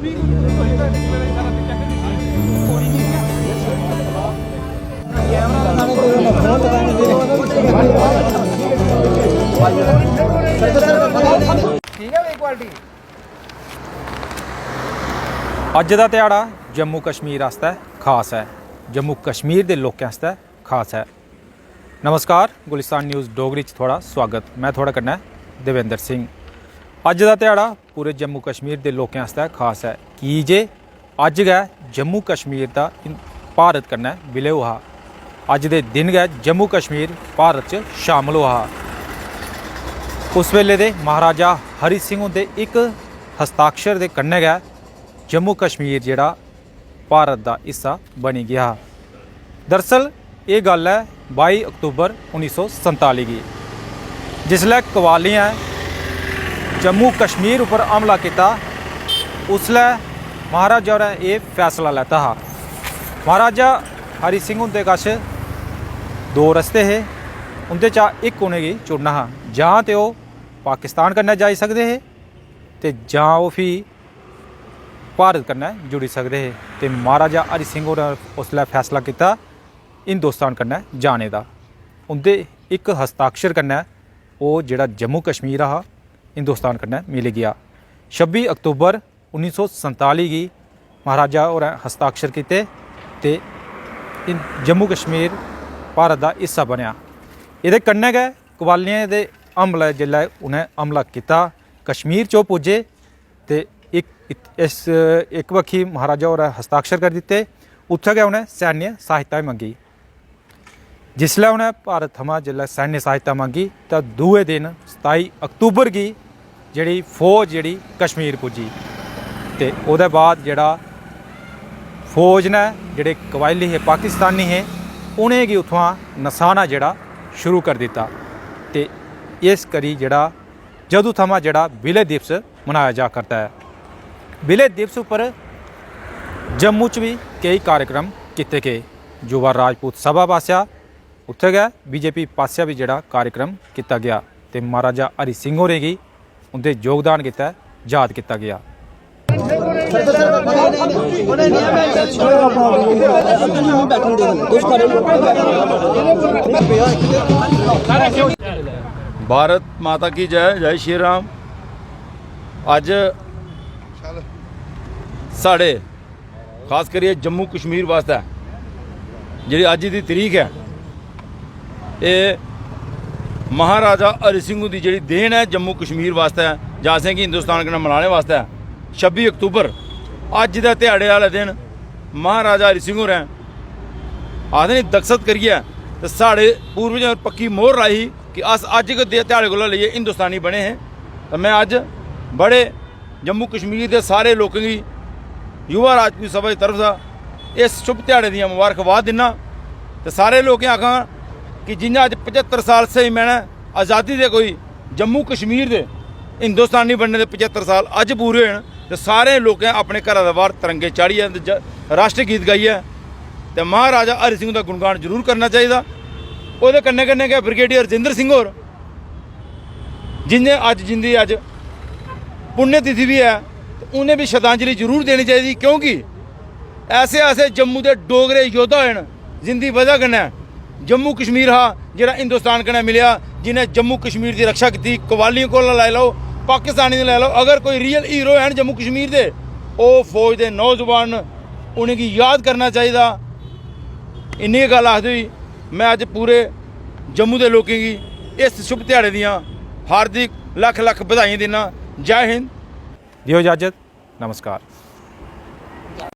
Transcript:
अज का दिहाड़ा जम्मू कश्मीर आस्ते खास है, जम्मू कश्मीर के लोगों आस्ते खास है। नमस्कार, गुलिस्तान न्यूज़ डोगरी थोड़ा स्वागत। मैं थोड़ा करना देवेंद्र सिंह। अज का दिहाड़ा पूरे जम्मू कश्मीर के लोगों आस्ते खास है कि जे अज गै जम्मू कश्मीर का भारत कन्नै विलय हुआ। अज के दिन गै जम्मू कश्मीर भारत च शामिल हुआ। उस वेले दे महाराजा हरि सिंह हुंदे एक हस्ताक्षर के कन्नै गै जम्मू कश्मीर जिहड़ा भारत का हिस्सा बनी गया। दरअसल ये गल है 22 अक्तूबर 1947 की, जिसलै कवालियां जम्मू कश्मीर उपर हमला किया। उसलै महाराजा होरें ये फैसला लैता हा। महाराजा हरि सिंह हुंदे कश दो रस्ते हे, उंदे चा एक उनेंगी चुनना हा। जां ते ओह् पाकिस्तान कन्नै जाई सकदे हे ते जां ओह् फ्ही भारत कन्नै जुड़ी सकदे हे। ते महाराजा हरि सिंह होरें उसलै फैसला किया हिंदुस्तान कन्नै जाने का। उंदे एक हस्ताक्षर कन्नै ओह् जिहड़ा जम्मू कश्मीर हा हिंदुस्तान कन्नै मिल गया। 26 अक्तूबर 1947 गी महाराजा होरें हस्ताक्षर किए ते जम्मू कश्मीर भारत का हिस्सा बनया। इहदे कन्नै गै कवालियां दे हमला जिसलै उन्हें हमला किया कश्मीर चो पुज्जे ते एक बक्खी महाराजा होरें हस्ताक्षर कर दिते। उत्थे गै उन्हें सैन्य सहायता मंगी। जिसलै उन्हें भारत थमां जिसलै सैन्य सहायता मंगी तो दूए दिन 27 अक्तूबर की जिहड़ी फौज जिहड़ी कश्मीर पुजी ते उहदे बाद जिहड़ा फौज ने जिहड़े कबायली हे पाकिस्तानी हे उनेंगी उत्थुआं नसाना जिहड़ा शुरू कर दिता। ते इस करी जिहड़ा जदों थमां जिहड़ा विलय दिवस मनाया जा करता है। विलय दिवस पर जम्मू च भी कई कार्यक्रम किए गए। युवा राजपूत सभा पासिया उत्थे गै बीजेपी पासिया भी जिहड़ा कार्यक्रम किया गया ते महाराजा हरि सिंह होरें गी उंदे योगदान गित्तै याद किया गया। भारत माता की जय, जय श्री राम। अज साढ़े खास करिए जम्मू कश्मीर वास्ते जी अज की तरीक है, ये महाराजा हरि सिंह की जी देन है जम्मू कश्मीर वास्ते जां असें कि हिंदुस्तान कन्नै मनाने वास्ते। 26 अक्तूबर अज के ध्याड़े वाले दिन महाराजा हरि सिंह होरें आखदे नहीं दक्षत करिए तो साढ़े पूर्वजें पक्की मोहर लाई कि अस अज के ध्याड़े को लेइयै हिंदुस्तानी बने हैं। तो मैं अज बड़े जम्मू कश्मीर के सारे लोगों की युवा राजपूत सभा की तरफ से इस शुभ ध्याड़े दी मुबारकबाद दिना। तो सारे लोगों आखा कि जियां अज 75 साल सही मैंने आज़ादी दे कोई जम्मू कश्मीर के हिंदुस्तानी बनने के 75 साल अज पूरे होए। तो सारे लोगों अपने घर के बाहर तिरंगे चाढ़िए राष्ट्र गीत गाइए तो महाराजा हरि सिंह का गुणगान जरूर करना चाहिए। वो कन्ने कन्ने गै ब्रिगेडियर रजिंदर सिंह होर जिन्हें अज जिंदी अज पुण्यतिथि भी है तो उन्हें भी श्रद्धांजलि जरूर देनी चाहिए, क्योंकि ऐसे ऐसे जम्मू के डोगरे योद्धा हैं जिंदी वजह कन्नै जम्मू कश्मीर हा जिहड़ा हिंदुस्तान कन्नै मिलिया, जिन्हें जम्मू कश्मीर की रक्षा की। कवालियों को लाई लो, पाकिस्तानी लाई लो, अगर कोई रियल हीरो हैं जम्मू कश्मीर के वो फौज के नौजवान, उन्हें याद करना चाहिए। इन्नी गल आखदे हुई मैं अज पूरे जम्मू के लोगों की इस शुभ ध्याड़े दियां हार्दिक लख लख बधाई देना। जय हिंद। दियो इजाजत, नमस्कार।